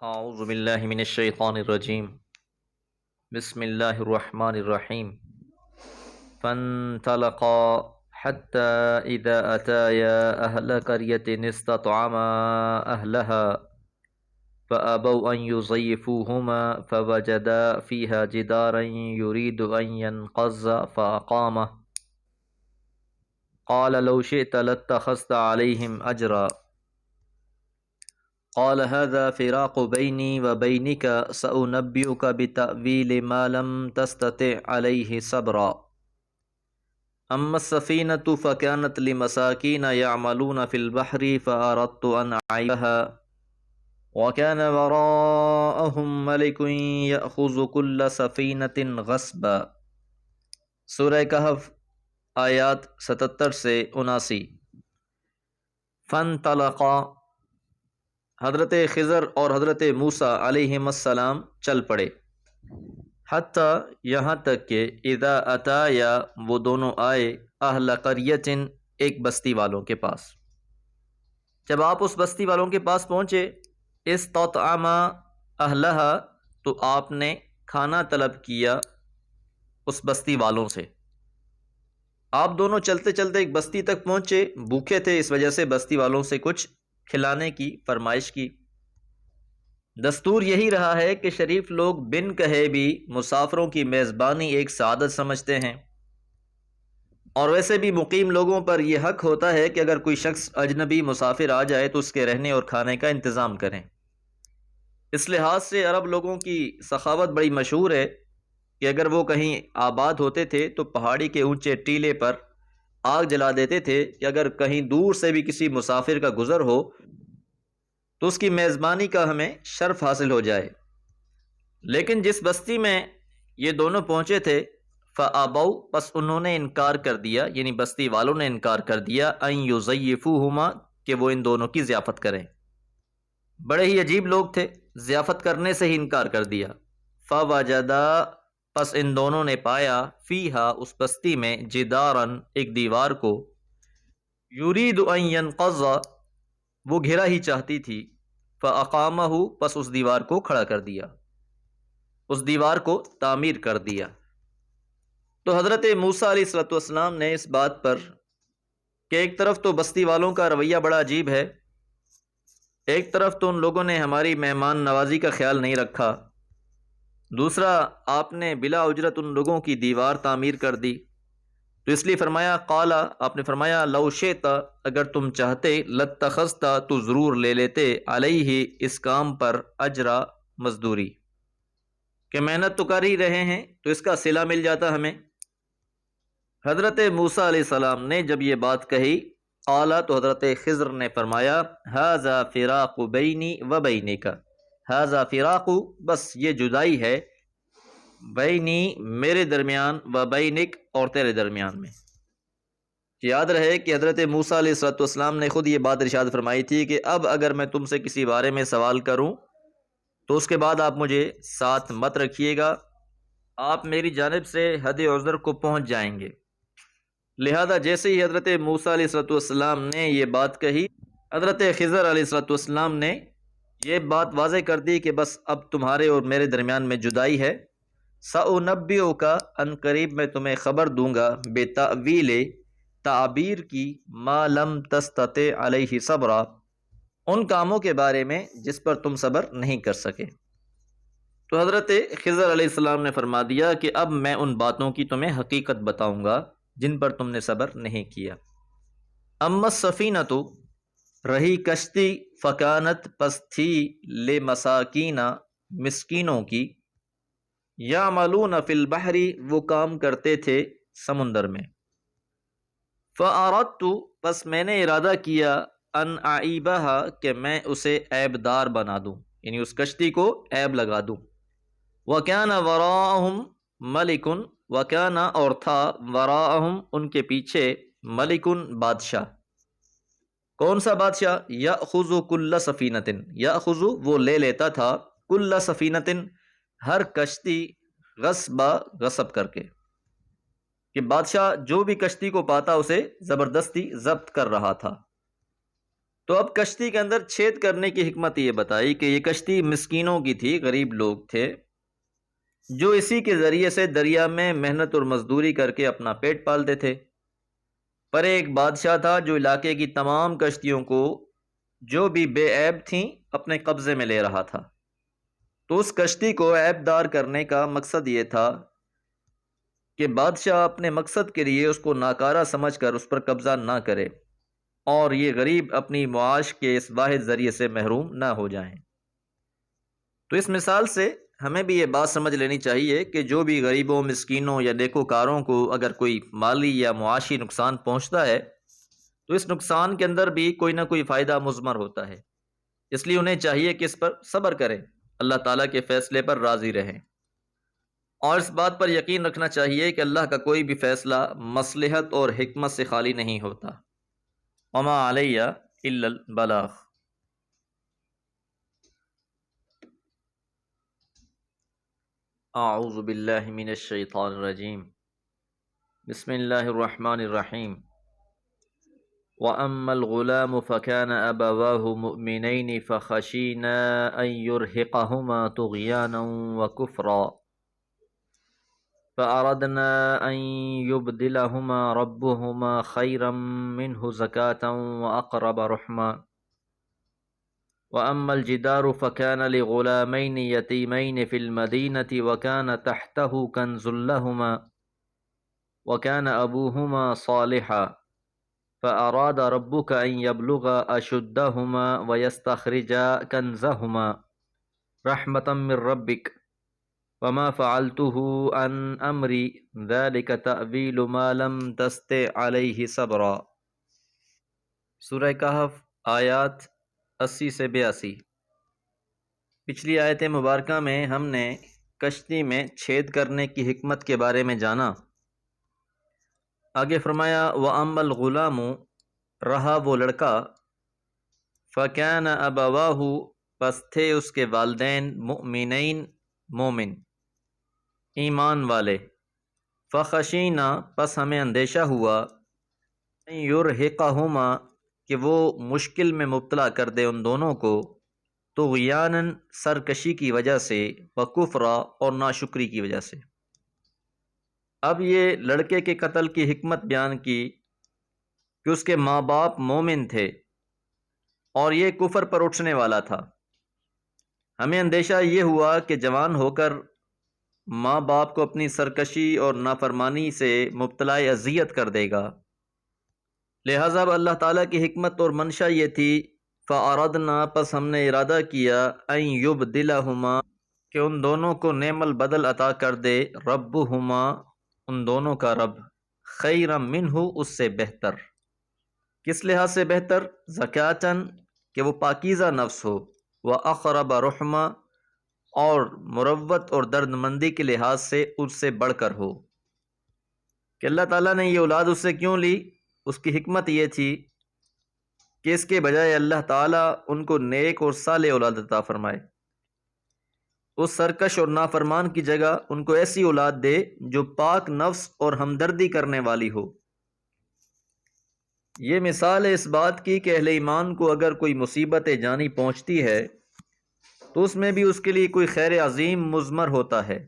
اعوذ باللہ من الشیطان الرجیم بسم اللہ الرحمن الرحیم فانطلقا حتى اذا اتایا اہل قریة استطعما اہلها فابوا ان يضيفوهما فوجدا فيها جدارا يريد ان ينقض فاقامه قال لو شئت لاتخذت عليهم اجرا قال هذا فراق بيني وبينك سأنبئك بتأويل ما لم تستطع عليه صبرا أما السفينة فكانت لمساكين يعملون في البحر فأردت أن أعيبها وكان وراءهم ملك يأخذ كل سفينة غصبا۔ سورہ کہف آیات 77 سے 79۔ فانطلقا، حضرت خضر اور حضرت موسیٰ علیہ السلام چل پڑے، حتیٰ یہاں تک کہ اذا اتایا وہ دونوں آئے اہل قریۃ ایک بستی والوں کے پاس۔ جب آپ اس بستی والوں کے پاس پہنچے، استطعما اہلہا تو آپ نے کھانا طلب کیا اس بستی والوں سے۔ آپ دونوں چلتے چلتے ایک بستی تک پہنچے، بھوکے تھے، اس وجہ سے بستی والوں سے کچھ کھلانے کی فرمائش کی۔ دستور یہی رہا ہے کہ شریف لوگ بن کہے بھی مسافروں کی میزبانی ایک سعادت سمجھتے ہیں، اور ویسے بھی مقیم لوگوں پر یہ حق ہوتا ہے کہ اگر کوئی شخص اجنبی مسافر آ جائے تو اس کے رہنے اور کھانے کا انتظام کریں۔ اس لحاظ سے عرب لوگوں کی سخاوت بڑی مشہور ہے کہ اگر وہ کہیں آباد ہوتے تھے تو پہاڑی کے اونچے ٹیلے پر آگ جلا دیتے تھے کہ اگر کہیں دور سے بھی کسی مسافر کا گزر ہو تو اس کی میزبانی کا ہمیں شرف حاصل ہو جائے۔ لیکن جس بستی میں یہ دونوں پہنچے تھے، فَأَبَوْا، پس انہوں نے انکار کر دیا، یعنی بستی والوں نے انکار کر دیا، أَن يُضَيِّفُوهُمَا، کہ وہ ان دونوں کی ضیافت کریں۔ بڑے ہی عجیب لوگ تھے، ضیافت کرنے سے ہی انکار کر دیا۔ فَوَجَدَا، پس ان دونوں نے پایا، فیہا، اس بستی میں، جداراً، ایک دیوار کو، یرید ان ینقض، وہ گھرا ہی چاہتی تھی، فاقامہ، پس اس دیوار کو کھڑا کر دیا، اس دیوار کو تعمیر کر دیا۔ تو حضرت موسیٰ علیہ السلام نے اس بات پر کہ ایک طرف تو بستی والوں کا رویہ بڑا عجیب ہے، ایک طرف تو ان لوگوں نے ہماری مہمان نوازی کا خیال نہیں رکھا، دوسرا آپ نے بلا اجرت ان لوگوں کی دیوار تعمیر کر دی، تو اس لیے فرمایا، قال، آپ نے فرمایا، لو شئت، اگر تم چاہتے، لاتخذت، تو ضرور لے لیتے، علیہ، اس کام پر، اجرا، مزدوری، کہ محنت تو کر ہی رہے ہیں تو اس کا صلہ مل جاتا ہمیں۔ حضرت موسیٰ علیہ السلام نے جب یہ بات کہی، قال، تو حضرت خضر نے فرمایا، ھذا فراق بینی و بینک، ھذا فراق، بس یہ جدائی ہے، بینی، میرے درمیان، و بینک، اور تیرے درمیان میں۔ یاد رہے کہ حضرت موسیٰ علیہ السلام نے خود یہ بات ارشاد فرمائی تھی کہ اب اگر میں تم سے کسی بارے میں سوال کروں تو اس کے بعد آپ مجھے ساتھ مت رکھیے گا، آپ میری جانب سے حد عذر کو پہنچ جائیں گے۔ لہذا جیسے ہی حضرت موسیٰ علیہ السلام نے یہ بات کہی، حضرت خضر علیہ السلام نے یہ بات واضح کر دی کہ بس اب تمہارے اور میرے درمیان میں جدائی ہے۔ سأنبئک، ان قریب میں تمہیں خبر دوں گا، بتأویل، تعبیر کی، ما لم تستطع علیہ صبرا، ان کاموں کے بارے میں جس پر تم صبر نہیں کر سکے۔ تو حضرت خضر علیہ السلام نے فرما دیا کہ اب میں ان باتوں کی تمہیں حقیقت بتاؤں گا جن پر تم نے صبر نہیں کیا۔ اما السفینۃ، رہی کشتی، فکانت، پس تھی، لمساکین، مسکینوں کی، یعملون فی البحر، وہ کام کرتے تھے سمندر میں، فاردت، پس میں نے ارادہ کیا، ان اعیبہا، کہ میں اسے عیب دار بنا دوں، یعنی اس کشتی کو عیب لگا دوں۔ وکان وراءہم ملک، وکان، اور تھا، وراءہم، ان کے پیچھے، ملک، بادشاہ۔ کون سا بادشاہ؟ یأخذ کل سفینۃ، یأخذ، وہ لے لیتا تھا، کل سفینۃ، ہر کشتی، غصبا، غصب کر کے، کہ بادشاہ جو بھی کشتی کو پاتا اسے زبردستی ضبط کر رہا تھا۔ تو اب کشتی کے اندر چھید کرنے کی حکمت یہ بتائی کہ یہ کشتی مسکینوں کی تھی، غریب لوگ تھے جو اسی کے ذریعے سے دریا میں محنت اور مزدوری کر کے اپنا پیٹ پالتے تھے۔ پر ایک بادشاہ تھا جو علاقے کی تمام کشتیوں کو جو بھی بے عیب تھیں اپنے قبضے میں لے رہا تھا۔ تو اس کشتی کو عیب دار کرنے کا مقصد یہ تھا کہ بادشاہ اپنے مقصد کے لیے اس کو ناکارہ سمجھ کر اس پر قبضہ نہ کرے اور یہ غریب اپنی معاش کے اس واحد ذریعے سے محروم نہ ہو جائیں۔ تو اس مثال سے ہمیں بھی یہ بات سمجھ لینی چاہیے کہ جو بھی غریبوں، مسکینوں یا نیکوکاروں کو اگر کوئی مالی یا معاشی نقصان پہنچتا ہے تو اس نقصان کے اندر بھی کوئی نہ کوئی فائدہ مضمر ہوتا ہے، اس لیے انہیں چاہیے کہ اس پر صبر کریں، اللہ تعالیٰ کے فیصلے پر راضی رہیں، اور اس بات پر یقین رکھنا چاہیے کہ اللہ کا کوئی بھی فیصلہ مصلحت اور حکمت سے خالی نہیں ہوتا۔ وما علیہ الا البلاغ۔ اعوذ باللہ من الشیطان الرجیم، بسم اللہ الرحمن الرحیم۔ وَأَمَّا الْغُلَامُ فَكَانَ أَبَوَاهُ مُؤْمِنَيْنِ فَخَشِينَا أَن يُرْهِقَهُمَا طُغْيَانًا وَكُفْرًا فَأَرَدْنَا أَن يُبْدِلَهُمَا رَبُّهُمَا خَيْرًا مِّنْهُ زَكَاةً وَأَقْرَبَ رُحْمًا وَأَمَّا الْجِدَارُ فَكَانَ لِغُلَامَيْنِ يَتِيمَيْنِ فِي الْمَدِينَةِ وَكَانَ تَحْتَهُ كَنْزٌ لَّهُمَا وَكَانَ أَبُوهُمَا صَالِحًا فأراد ربك أن يبلغا أشدهما ويستخرجا كنزهما رحمة من ربك وما فعلته عن أمري ذلك تأويل ما لم تستطع عليه صبرا۔ سورہ کہف آیات 80 سے 82۔ پچھلی آیت مبارکہ میں ہم نے کشتی میں چھید کرنے کی حکمت کے بارے میں جانا۔ آگے فرمایا وَأَمَّا الْغُلَامُ، رہا وہ لڑکا، فَكَانَ أَبَوَاهُ، پس تھے اس کے والدین، مؤمنین، مومن، ایمان والے، فَخَشِينَا، پس ہمیں اندیشہ ہوا، أَن يُرْهِقَهُمَا، کہ وہ مشکل میں مبتلا کر دے ان دونوں کو، طغیاناً، سرکشی کی وجہ سے، وکفرا، اور ناشکری کی وجہ سے۔ اب یہ لڑکے کے قتل کی حکمت بیان کی کہ اس کے ماں باپ مومن تھے اور یہ کفر پر اٹھنے والا تھا۔ ہمیں اندیشہ یہ ہوا کہ جوان ہو کر ماں باپ کو اپنی سرکشی اور نافرمانی سے مبتلا اذیت کر دے گا، لہٰذا اللہ تعالیٰ کی حکمت اور منشا یہ تھی فَأَرَدْنَا، پس ہم نے ارادہ کیا، أَن يُبْدِلَهُمَا، کہ ان دونوں کو نعم البدل عطا کر دے، ربُّهُمَا، ان دونوں کا رب، خیرا منہ، اس سے بہتر۔ کس لحاظ سے بہتر؟ زکاتن، کہ وہ پاکیزہ نفس ہو، وَأَقْرَبَ رُحْمًا، اور مروت اور درد مندی کے لحاظ سے اس سے بڑھ کر ہو۔ کہ اللہ تعالیٰ نے یہ اولاد اس سے کیوں لی؟ اس کی حکمت یہ تھی کہ اس کے بجائے اللہ تعالیٰ ان کو نیک اور صالح اولاد عطا فرمائے، اس سرکش اور نافرمان کی جگہ ان کو ایسی اولاد دے جو پاک نفس اور ہمدردی کرنے والی ہو۔ یہ مثال ہے اس بات کی کہ اہل ایمان کو اگر کوئی مصیبت جانی پہنچتی ہے تو اس میں بھی اس کے لیے کوئی خیر عظیم مضمر ہوتا ہے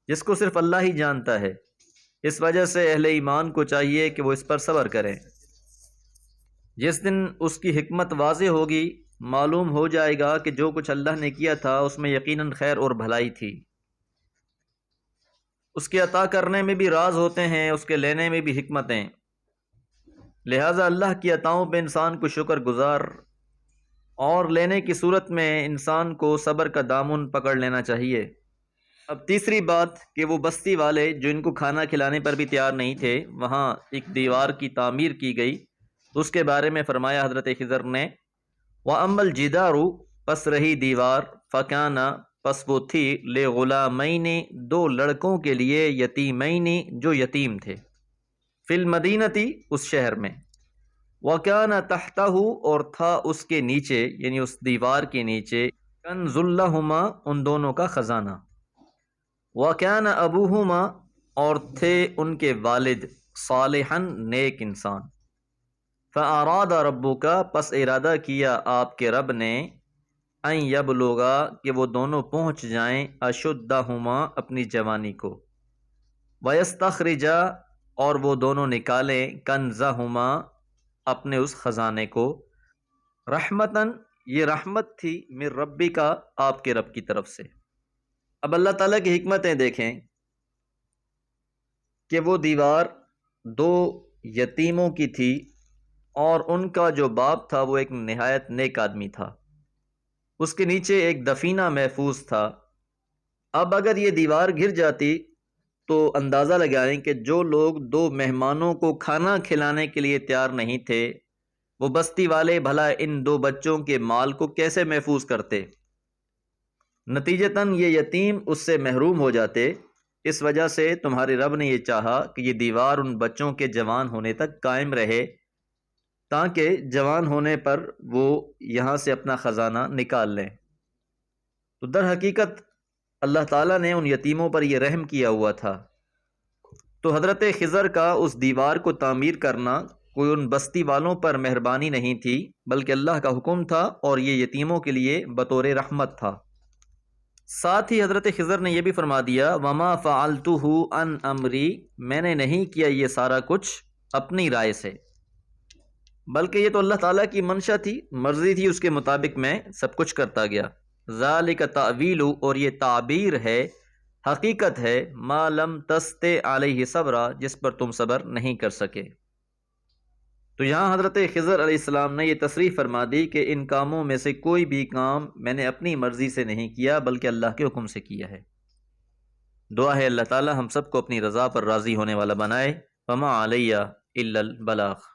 جس کو صرف اللہ ہی جانتا ہے۔ اس وجہ سے اہل ایمان کو چاہیے کہ وہ اس پر صبر کریں۔ جس دن اس کی حکمت واضح ہوگی، معلوم ہو جائے گا کہ جو کچھ اللہ نے کیا تھا اس میں یقیناً خیر اور بھلائی تھی۔ اس کے عطا کرنے میں بھی راز ہوتے ہیں، اس کے لینے میں بھی حکمتیں، لہٰذا اللہ کی عطاؤں پہ انسان کو شکر گزار اور لینے کی صورت میں انسان کو صبر کا دامن پکڑ لینا چاہیے۔ اب تیسری بات کہ وہ بستی والے جو ان کو کھانا کھلانے پر بھی تیار نہیں تھے، وہاں ایک دیوار کی تعمیر کی گئی، تو اس کے بارے میں فرمایا حضرت خضر نے وَأَمَّا الْجِدَارُ، پس رہی دیوار، فَكَانَ، پس وہ تھی، لِغُلَامَيْنِ، دو لڑکوں کے لیے، یتیمین، جو یتیم تھے، فی المدینتی، اس شہر میں، وَكَانَ تَحْتَهُ، اور تھا اس کے نیچے، یعنی اس دیوار کے نیچے، کنز لہما، ان دونوں کا خزانہ، وَكَانَ أَبُوهُمَا، اور تھے ان کے والد، صالحاً، نیک انسان۔ فَأَرَادَ رَبُّكَ پس ارادہ کیا آپ کے رب نے ان یبلغا کہ وہ دونوں پہنچ جائیں اشدہما اپنی جوانی کو ویستخرجا اور وہ دونوں نکالیں کنزہما اپنے اس خزانے کو رحمتاً یہ رحمت تھی من ربی کا آپ کے رب کی طرف سے۔ اب اللہ تعالیٰ کی حکمتیں دیکھیں کہ وہ دیوار دو یتیموں کی تھی اور ان کا جو باپ تھا وہ ایک نہایت نیک آدمی تھا، اس کے نیچے ایک دفینہ محفوظ تھا۔ اب اگر یہ دیوار گر جاتی تو اندازہ لگائیں کہ جو لوگ دو مہمانوں کو کھانا کھلانے کے لیے تیار نہیں تھے وہ بستی والے بھلا ان دو بچوں کے مال کو کیسے محفوظ کرتے؟ نتیجتاً یہ یتیم اس سے محروم ہو جاتے۔ اس وجہ سے تمہارے رب نے یہ چاہا کہ یہ دیوار ان بچوں کے جوان ہونے تک قائم رہے تاکہ جوان ہونے پر وہ یہاں سے اپنا خزانہ نکال لیں۔ تو در حقیقت اللہ تعالیٰ نے ان یتیموں پر یہ رحم کیا ہوا تھا۔ تو حضرت خضر کا اس دیوار کو تعمیر کرنا کوئی ان بستی والوں پر مہربانی نہیں تھی بلکہ اللہ کا حکم تھا اور یہ یتیموں کے لیے بطور رحمت تھا۔ ساتھ ہی حضرت خضر نے یہ بھی فرما دیا وما فعلتہ عن امری میں نے نہیں کیا یہ سارا کچھ اپنی رائے سے بلکہ یہ تو اللہ تعالیٰ کی منشا تھی، مرضی تھی، اس کے مطابق میں سب کچھ کرتا گیا۔ ذالک تعویل اور یہ تعبیر ہے، حقیقت ہے، ما لم تستطع علیہ صبرا جس پر تم صبر نہیں کر سکے۔ تو یہاں حضرت خضر علیہ السلام نے یہ تصریح فرما دی کہ ان کاموں میں سے کوئی بھی کام میں نے اپنی مرضی سے نہیں کیا بلکہ اللہ کے حکم سے کیا ہے۔ دعا ہے اللہ تعالی ہم سب کو اپنی رضا پر راضی ہونے والا بنائے۔ وما علیہ الا البلاغ۔